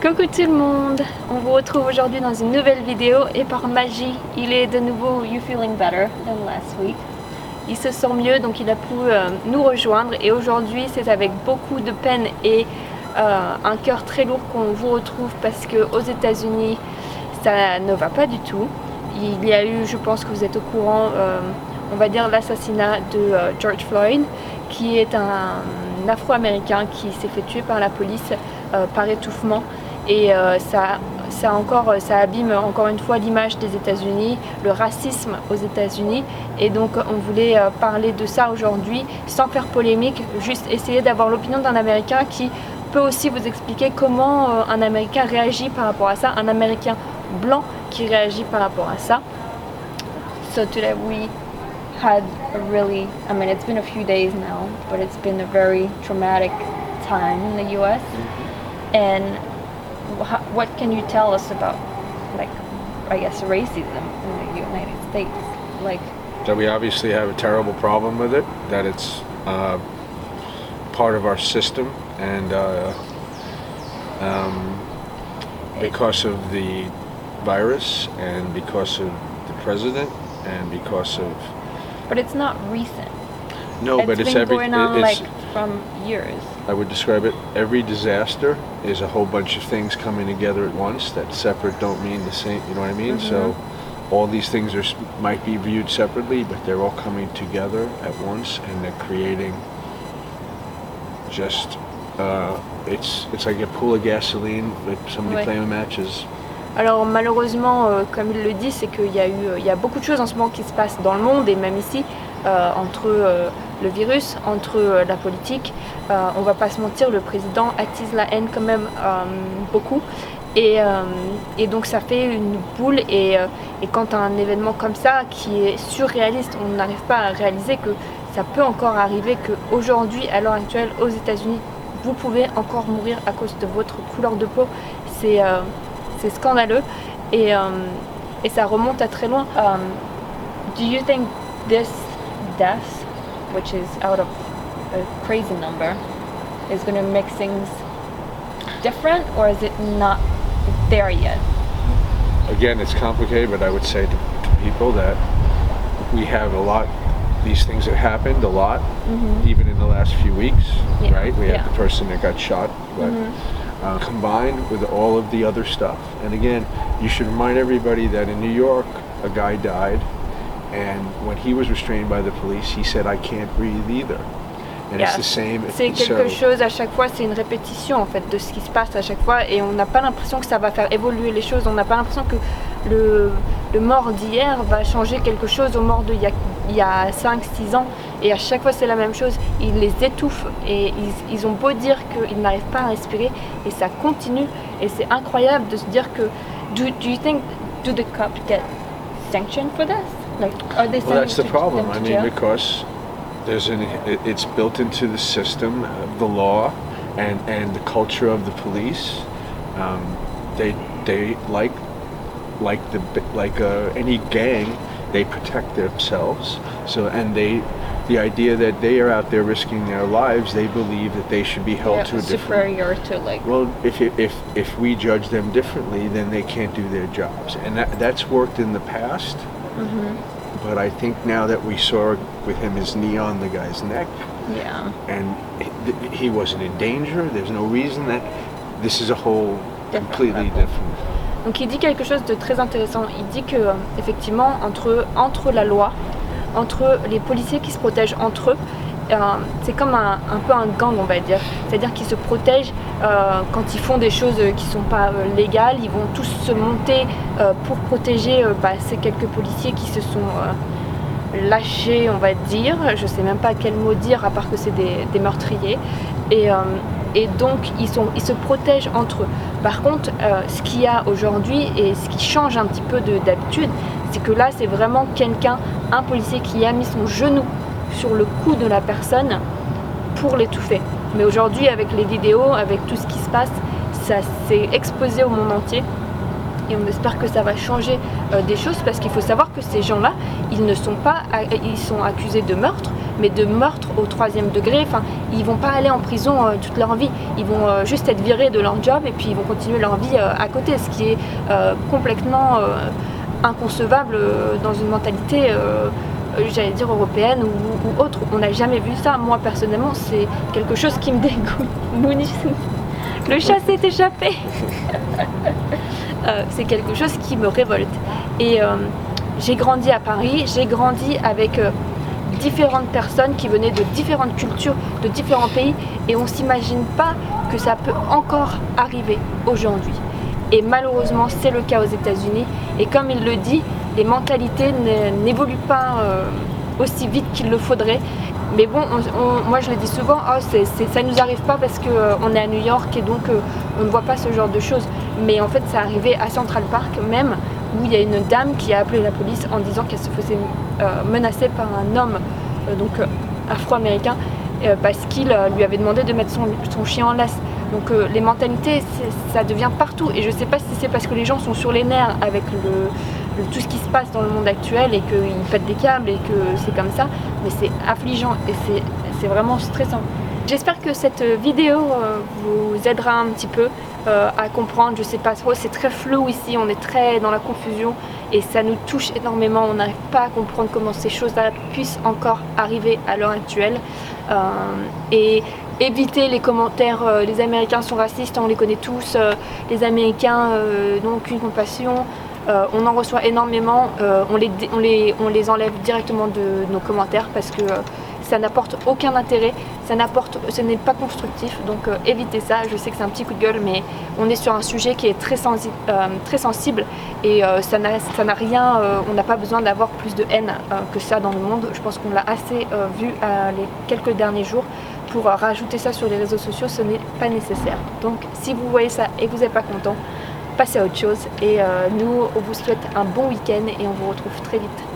Coucou tout le monde, on vous retrouve aujourd'hui dans une nouvelle vidéo et par magie, il est de nouveau You Feeling Better than Last Week. Il se sent mieux donc il a pu nous rejoindre et aujourd'hui c'est avec beaucoup de peine et un cœur très lourd qu'on vous retrouve parce qu'aux États-Unis ça ne va pas du tout. Il y a eu, je pense que vous êtes au courant, on va dire l'assassinat de George Floyd qui est un Afro-Américain qui s'est fait tuer par la police par étouffement. Et ça abîme encore une fois l'image des États-Unis, le racisme aux États-Unis. Et donc on voulait parler de ça aujourd'hui sans faire polémique, juste essayer d'avoir l'opinion d'un Américain qui peut aussi vous expliquer comment un Américain réagit par rapport à ça, un Américain blanc qui réagit par rapport à ça. So today we had a really, I mean it's been a few days now, but it's been a very traumatic time in the US. And what can you tell us about, like, I guess, racism in the United States? Like, that we obviously have a terrible problem with it, that it's part of our system, and because of the virus, and because of the president, and because of... But it's not recent. No, but it's been going on like from years. I would describe it, every disaster is a whole bunch of things coming together at once that separate don't mean the same, you know what I mean? Mm-hmm. So all these things might be viewed separately, but they're all coming together at once and they're creating just, it's like a pool of gasoline with somebody playing matches. Alors malheureusement, comme il le dit, c'est qu'il y a beaucoup de choses en ce moment qui se passent dans le monde et même ici, entre le virus, entre la politique. On va pas se mentir, le président attise la haine quand même beaucoup. Et donc ça fait une boule et quand un événement comme ça qui est surréaliste, on n'arrive pas à réaliser que ça peut encore arriver qu'aujourd'hui, à l'heure actuelle, aux États-Unis, vous pouvez encore mourir à cause de votre couleur de peau. C'est scandaleux et ça remonte à très loin. Do you think this death, which is out of a crazy number, is going to make things different, or is it not there yet? Again, it's complicated, but I would say to people that we have a lot, these things that happened a lot, even in the last few weeks, right? We have the person that got shot, but combined with all of the other stuff. And again, you should remind everybody that in New York, a guy died, and when he was restrained by the police, he said, "I can't breathe either." And it's the same. C'est quelque chose à chaque fois, c'est une répétition en fait de ce qui se passe à chaque fois, et on n'a pas l'impression que ça va faire évoluer les choses. On n'a pas l'impression que le mort d'hier va changer quelque chose au mort d'il y a 5-6 ans. Et à chaque fois c'est la même chose, ils les étouffent et ils ont beau dire qu'ils n'arrivent pas à respirer et ça continue. Et c'est incroyable de se dire que do you think the cops get sanctioned for this? Like, are they well, that's the problem. I mean, jail? because it's built into the system of the law and the culture of the police. They like any gang, they protect themselves. So the idea that they are out there risking their lives, they believe that they should be held to a different... superior to like... Well, if we judge them differently, then they can't do their jobs. And that's worked in the past. But I think now that we saw with him his knee on the guy's neck, and he wasn't in danger, there's no reason that this is a whole completely different... Donc il dit quelque chose de très intéressant. Il dit que effectivement entre la loi, entre les policiers qui se protègent entre eux, c'est comme un peu un gang, on va dire. C'est-à-dire qu'ils se protègent quand ils font des choses qui sont pas légales. Ils vont tous se monter pour protéger ces quelques policiers qui se sont lâchés, on va dire. Je sais même pas quel mot dire à part que c'est des meurtriers. Et donc ils se protègent entre eux. Par contre, ce qu'il y a aujourd'hui et ce qui change un petit peu d'habitude, c'est que là c'est vraiment un policier qui a mis son genou sur le cou de la personne pour l'étouffer. Mais aujourd'hui, avec les vidéos, avec tout ce qui se passe, ça s'est exposé au monde entier. Et on espère que ça va changer des choses, parce qu'il faut savoir que ces gens-là, ils sont accusés de meurtre, mais de meurtre au 3e degré. Enfin, ils vont pas aller en prison toute leur vie. Ils vont juste être virés de leur job et puis ils vont continuer leur vie à côté, ce qui est complètement inconcevable dans une mentalité j'allais dire européenne ou autre. On n'a jamais vu ça. Moi personnellement, c'est quelque chose qui me dégoûte. Mouni, le chat s'est échappé. C'est quelque chose qui me révolte. Et j'ai grandi à Paris, j'ai grandi avec différentes personnes qui venaient de différentes cultures, de différents pays, et on s'imagine pas que ça peut encore arriver aujourd'hui. Et malheureusement, c'est le cas aux États-Unis. Et comme il le dit, les mentalités n'évoluent pas aussi vite qu'il le faudrait. Mais bon, moi je le dis souvent, ça ne nous arrive pas parce qu'on est à New York et donc on ne voit pas ce genre de choses. Mais en fait, ça arrivait à Central Park même, où il y a une dame qui a appelé la police en disant qu'elle se faisait menacer par un homme afro-américain parce qu'il lui avait demandé de mettre son chien en laisse. Donc les mentalités, ça devient partout. Et je ne sais pas si c'est parce que les gens sont sur les nerfs avec tout ce qui se passe dans le monde actuel et qu'ils pètent des câbles et que c'est comme ça, mais c'est affligeant et c'est vraiment stressant. J'espère que cette vidéo vous aidera un petit peu à comprendre. Je sais pas trop, c'est très flou ici, on est très dans la confusion et ça nous touche énormément. On n'arrive pas à comprendre comment ces choses-là puissent encore arriver à l'heure actuelle. Et éviter les commentaires, les Américains sont racistes, on les connaît tous, les Américains n'ont aucune compassion. On en reçoit énormément, on les enlève directement de nos commentaires parce que ça n'apporte aucun intérêt, ce n'est pas constructif, donc évitez ça. Je sais que c'est un petit coup de gueule, mais on est sur un sujet qui est très sensible et ça n'a rien, on n'a pas besoin d'avoir plus de haine que ça dans le monde. Je pense qu'on l'a assez vu les quelques derniers jours. Pour rajouter ça sur les réseaux sociaux, ce n'est pas nécessaire. Donc si vous voyez ça et que vous n'êtes pas content, passez à autre chose et nous on vous souhaite un bon week-end et on vous retrouve très vite.